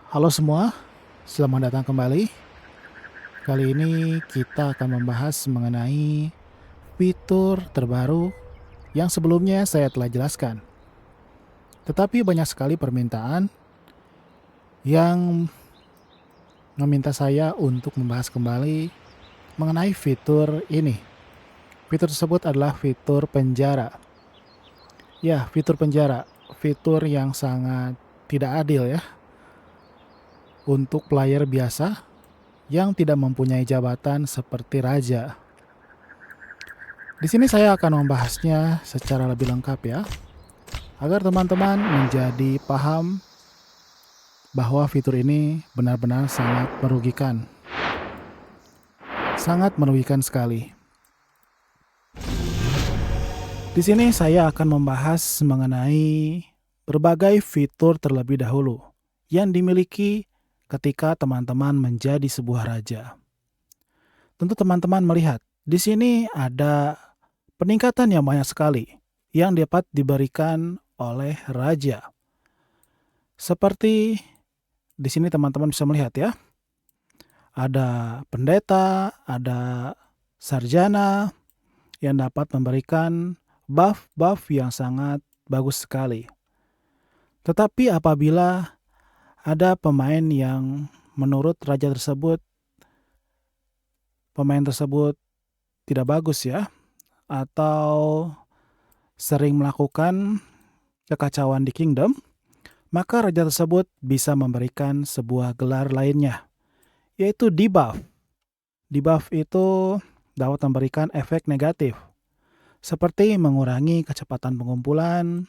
Halo semua, selamat datang kembali. Kali ini kita akan membahas mengenai fitur terbaru yang sebelumnya saya telah jelaskan. Tetapi banyak sekali permintaan yang meminta saya untuk membahas kembali mengenai fitur ini. Fitur tersebut adalah fitur penjara. Ya, fitur penjara, fitur yang sangat tidak adil ya untuk player biasa yang tidak mempunyai jabatan seperti raja. Di sini saya akan membahasnya secara lebih lengkap ya, agar teman-teman menjadi paham bahwa fitur ini benar-benar sangat merugikan. Sangat merugikan sekali. Di sini saya akan membahas mengenai berbagai fitur terlebih dahulu yang dimiliki ketika teman-teman menjadi sebuah raja. Tentu teman-teman melihat, di sini ada peningkatan yang banyak sekali yang dapat diberikan oleh raja. Seperti di sini teman-teman bisa melihat ya, ada pendeta, ada sarjana yang dapat memberikan buff-buff yang sangat bagus sekali. Tetapi apabila ada pemain yang menurut raja tersebut, pemain tersebut tidak bagus ya, atau sering melakukan kekacauan di kingdom, maka raja tersebut bisa memberikan sebuah gelar lainnya, yaitu debuff. Debuff itu dapat memberikan efek negatif, seperti mengurangi kecepatan pengumpulan,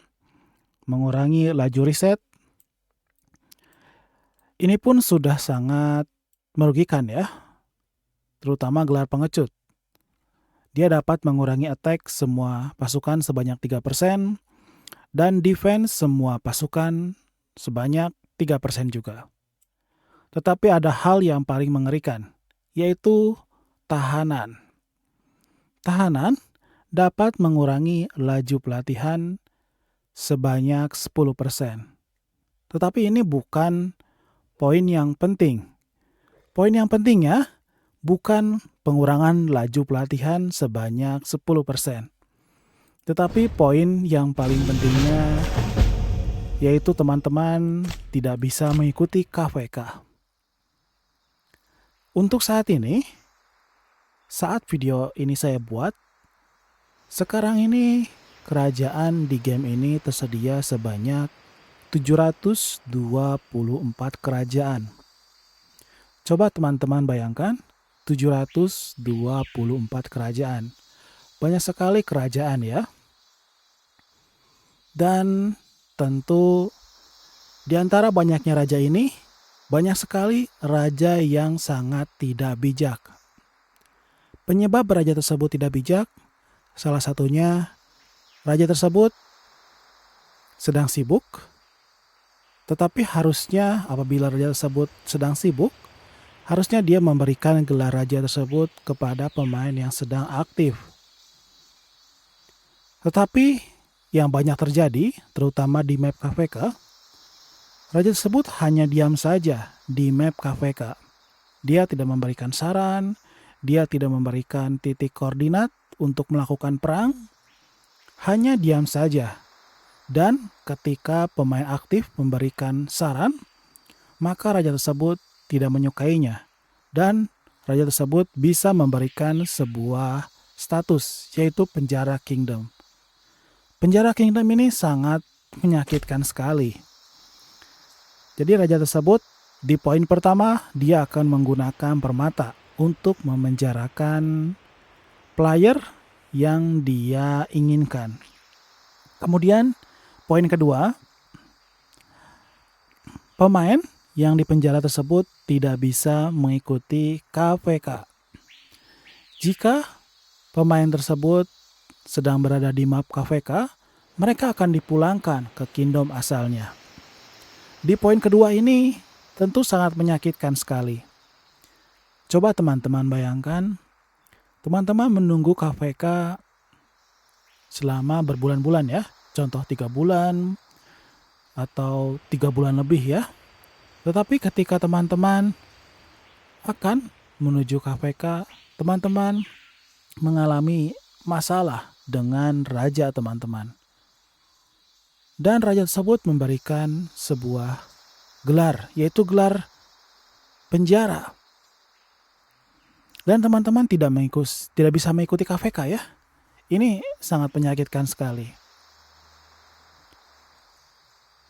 mengurangi laju riset. Ini pun sudah sangat merugikan ya, terutama gelar pengecut. Dia dapat mengurangi attack semua pasukan sebanyak 3%, dan defense semua pasukan sebanyak 3% juga. Tetapi ada hal yang paling mengerikan, yaitu tahanan. Tahanan dapat mengurangi laju pelatihan sebanyak 10%. Tetapi ini bukan poin yang penting. Poin yang pentingnya bukan pengurangan laju pelatihan sebanyak 10%. Tetapi poin yang paling pentingnya yaitu teman-teman tidak bisa mengikuti KVK. Untuk saat ini, saat video ini saya buat, sekarang ini kerajaan di game ini tersedia sebanyak 724 kerajaan. Coba teman-teman bayangkan, 724 kerajaan. Banyak sekali kerajaan ya. Dan tentu di antara banyaknya raja ini, banyak sekali raja yang sangat tidak bijak. Penyebab raja tersebut tidak bijak, salah satunya raja tersebut sedang sibuk, tetapi harusnya apabila raja tersebut sedang sibuk, harusnya dia memberikan gelar raja tersebut kepada pemain yang sedang aktif. Tetapi yang banyak terjadi, terutama di map KVK, raja tersebut hanya diam saja di map KVK. Dia tidak memberikan saran, dia tidak memberikan titik koordinat untuk melakukan perang, hanya diam saja. Dan ketika pemain aktif memberikan saran, maka raja tersebut tidak menyukainya. Dan raja tersebut bisa memberikan sebuah status, yaitu penjara kingdom. Penjara kingdom ini sangat menyakitkan sekali. Jadi raja tersebut di poin pertama dia akan menggunakan permata untuk memenjarakan player yang dia inginkan. Kemudian poin kedua, pemain yang dipenjara tersebut tidak bisa mengikuti KVK. Jika pemain tersebut sedang berada di map KVK, mereka akan dipulangkan ke kingdom asalnya. Di poin kedua ini tentu sangat menyakitkan sekali. Coba teman-teman bayangkan, teman-teman menunggu KVK selama berbulan-bulan ya. Contoh 3 bulan atau 3 bulan lebih ya. Tetapi ketika teman-teman akan menuju KVK, teman-teman mengalami masalah dengan raja teman-teman. Dan raja tersebut memberikan sebuah gelar, yaitu gelar penjara. Dan teman-teman tidak bisa mengikuti KVK ya. Ini sangat menyakitkan sekali.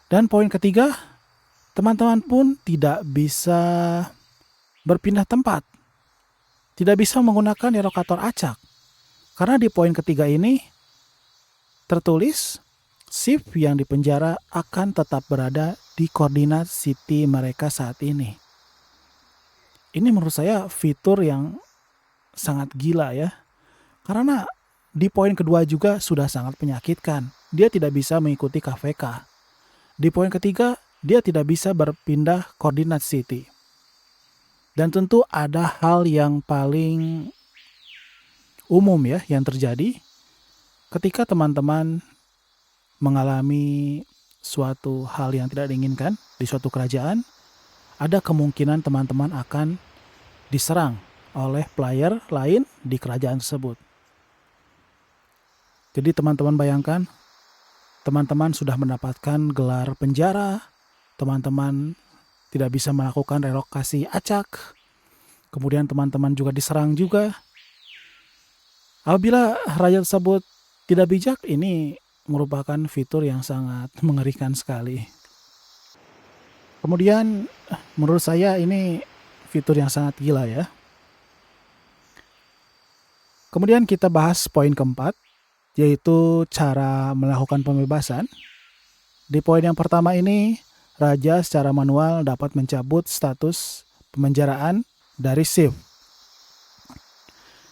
Dan poin ketiga, teman-teman pun tidak bisa berpindah tempat. Tidak bisa menggunakan relokator acak. Karena di poin ketiga ini tertulis shift yang dipenjara akan tetap berada di koordinat city mereka saat ini. Ini menurut saya fitur yang sangat gila ya. Karena di poin kedua juga sudah sangat menyakitkan. Dia tidak bisa mengikuti KVK. Di poin ketiga, dia tidak bisa berpindah koordinat city. Dan tentu ada hal yang paling umum ya yang terjadi ketika teman-teman mengalami suatu hal yang tidak diinginkan di suatu kerajaan, ada kemungkinan teman-teman akan diserang oleh player lain di kerajaan tersebut. Jadi teman-teman bayangkan, teman-teman sudah mendapatkan gelar penjara, teman-teman tidak bisa melakukan relokasi acak, kemudian teman-teman juga diserang juga. Apabila raja tersebut tidak bijak, ini merupakan fitur yang sangat mengerikan sekali. Kemudian menurut saya ini fitur yang sangat gila ya. Kemudian kita bahas poin keempat, yaitu cara melakukan pembebasan. Di poin yang pertama ini, raja secara manual dapat mencabut status pemenjaraan dari shift.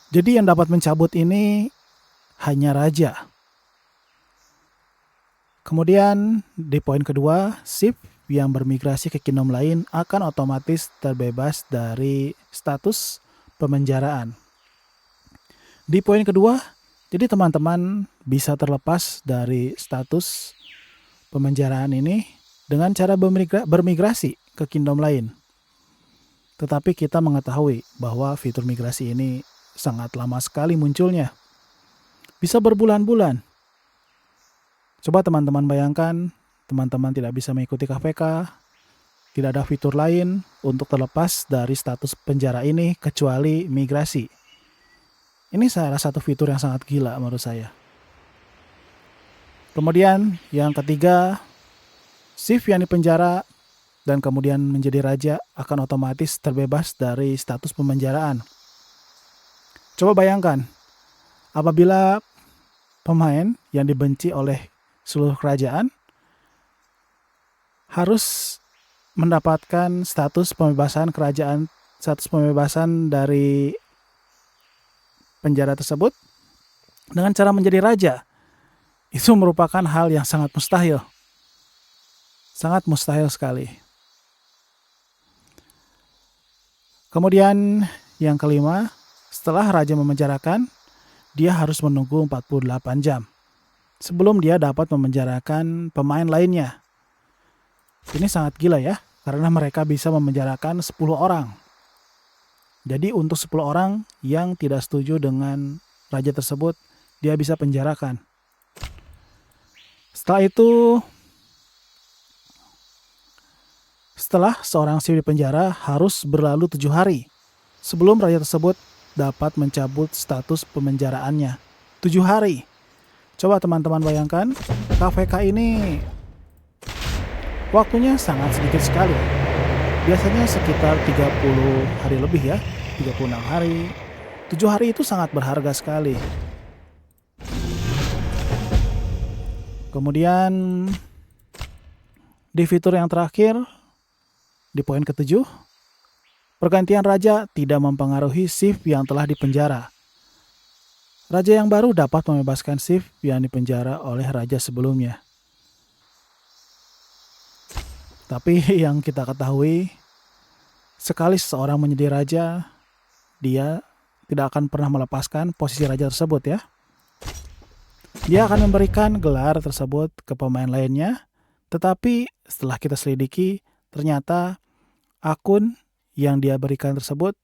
Jadi yang dapat mencabut ini hanya raja. Kemudian di poin kedua, shift yang bermigrasi ke kingdom lain akan otomatis terbebas dari status pemenjaraan. Di poin kedua, jadi teman-teman bisa terlepas dari status pemenjaraan ini dengan cara bermigrasi ke kingdom lain. Tetapi kita mengetahui bahwa fitur migrasi ini sangat lama sekali munculnya. Bisa berbulan-bulan. Coba teman-teman bayangkan, teman-teman tidak bisa mengikuti KVK, tidak ada fitur lain untuk terlepas dari status penjara ini kecuali migrasi. Ini salah satu fitur yang sangat gila menurut saya. Kemudian yang ketiga, shift yang dipenjara dan kemudian menjadi raja akan otomatis terbebas dari status pemenjaraan. Coba bayangkan, apabila pemain yang dibenci oleh seluruh kerajaan harus mendapatkan status pembebasan dari penjara tersebut dengan cara menjadi raja. Itu merupakan hal yang sangat mustahil. Sangat mustahil sekali. Kemudian yang kelima, setelah raja memenjarakan, dia harus menunggu 48 jam sebelum dia dapat memenjarakan pemain lainnya. Ini sangat gila ya, karena mereka bisa memenjarakan 10 orang. Jadi untuk 10 orang yang tidak setuju dengan raja tersebut, dia bisa penjarakan. Setelah seorang shift di penjara harus berlalu 7 hari sebelum raja tersebut dapat mencabut status pemenjaraannya. 7 hari. Coba teman-teman bayangkan, KVK ini waktunya sangat sedikit sekali. Biasanya sekitar 30 hari lebih ya, 36 hari. 7 hari itu sangat berharga sekali. Kemudian di fitur yang terakhir, di poin ke-7, pergantian raja tidak mempengaruhi shift yang telah dipenjara. Raja yang baru dapat membebaskan shift yang dipenjara oleh raja sebelumnya. Tapi yang kita ketahui, sekali seseorang menjadi raja, dia tidak akan pernah melepaskan posisi raja tersebut ya. Dia akan memberikan gelar tersebut ke pemain lainnya, tetapi setelah kita selidiki, ternyata akun yang dia berikan tersebut,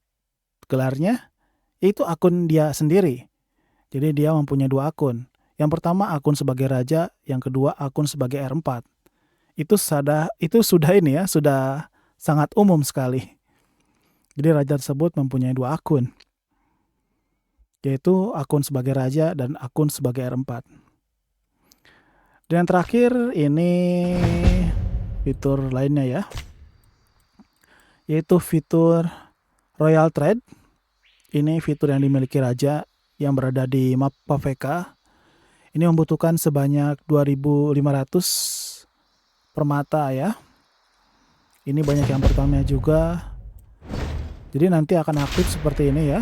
gelarnya, itu akun dia sendiri. Jadi dia mempunyai 2 akun. Yang pertama akun sebagai raja, yang kedua akun sebagai R4. Itu sudah ini ya, sudah sangat umum sekali. Jadi raja tersebut mempunyai 2 akun, yaitu akun sebagai raja dan akun sebagai R4. Dan yang terakhir ini fitur lainnya ya, yaitu fitur Royal Trade. Ini fitur yang dimiliki raja yang berada di map Paveka. Ini membutuhkan sebanyak 2.500 permata ya. Ini banyak yang pertama juga. Jadi nanti akan aktif seperti ini ya.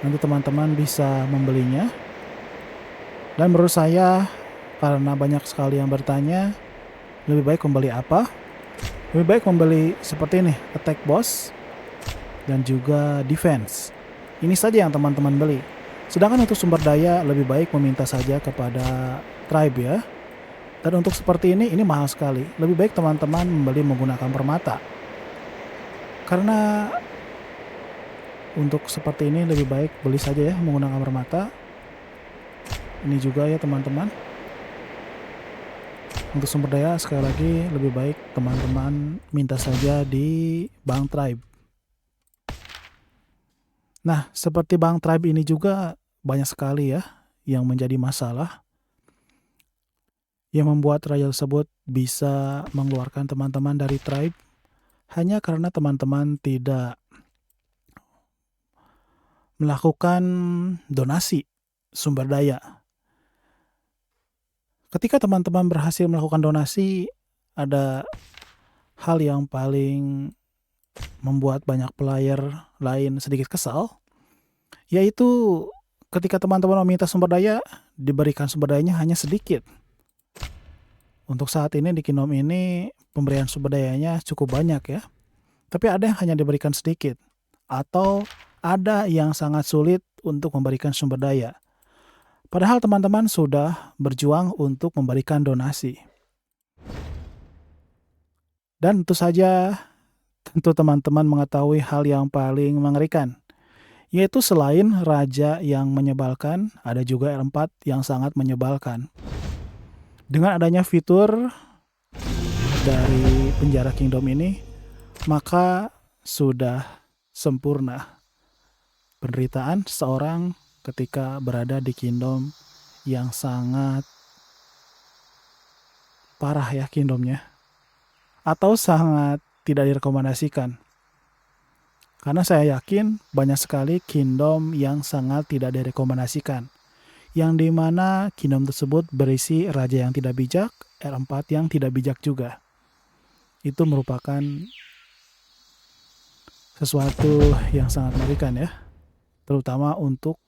Nanti teman-teman bisa membelinya. Dan menurut saya, karena banyak sekali yang bertanya, lebih baik membeli apa? Lebih baik membeli seperti ini, Attack Boss dan juga Defense. Ini saja yang teman-teman beli. Sedangkan untuk sumber daya lebih baik meminta saja kepada Tribe ya. Dan untuk seperti ini mahal sekali. Lebih baik teman-teman membeli menggunakan permata. Karena untuk seperti ini lebih baik beli saja ya menggunakan permata. Ini juga ya teman-teman. Untuk sumber daya sekali lagi lebih baik teman-teman minta saja di Bank Tribe. Nah, seperti Bank Tribe ini juga banyak sekali ya yang menjadi masalah, yang membuat raja tersebut bisa mengeluarkan teman-teman dari Tribe hanya karena teman-teman tidak melakukan donasi sumber daya. Ketika teman-teman berhasil melakukan donasi, ada hal yang paling membuat banyak player lain sedikit kesal, yaitu ketika teman-teman meminta sumber daya, diberikan sumber dayanya hanya sedikit. Untuk saat ini di Kingdom ini pemberian sumber dayanya cukup banyak ya, tapi ada yang hanya diberikan sedikit, atau ada yang sangat sulit untuk memberikan sumber daya. Padahal teman-teman sudah berjuang untuk memberikan donasi. Dan tentu teman-teman mengetahui hal yang paling mengerikan, yaitu selain raja yang menyebalkan, ada juga R4 yang sangat menyebalkan. Dengan adanya fitur dari penjara Kingdom ini, maka sudah sempurna penderitaan seorang ketika berada di Kingdom yang sangat parah ya Kingdomnya, atau sangat tidak direkomendasikan. Karena saya yakin banyak sekali Kingdom yang sangat tidak direkomendasikan, yang dimana Kingdom tersebut berisi raja yang tidak bijak, R4 yang tidak bijak juga. Itu merupakan sesuatu yang sangat mengerikan ya, terutama untuk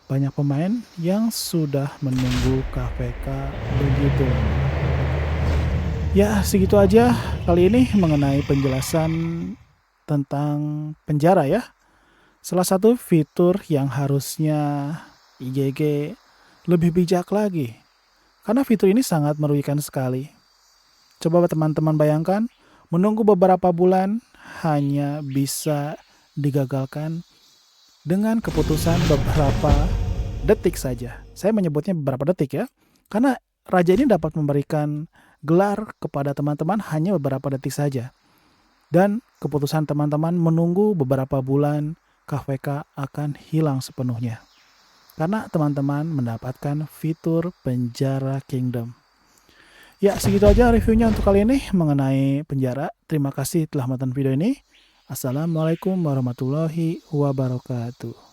banyak pemain yang sudah menunggu KVK begitu. Ya, segitu aja kali ini mengenai penjelasan tentang penjara ya. Salah satu fitur yang harusnya IGG lebih bijak lagi. Karena fitur ini sangat merugikan sekali. Coba teman-teman bayangkan, menunggu beberapa bulan hanya bisa digagalkan dengan keputusan beberapa detik saja. Saya menyebutnya beberapa detik ya. Karena raja ini dapat memberikan gelar kepada teman-teman hanya beberapa detik saja. Dan keputusan teman-teman menunggu beberapa bulan, KVK akan hilang sepenuhnya. Karena teman-teman mendapatkan fitur penjara Kingdom. Ya, segitu aja reviewnya untuk kali ini mengenai penjara. Terima kasih telah menonton video ini. Assalamualaikum warahmatullahi wabarakatuh.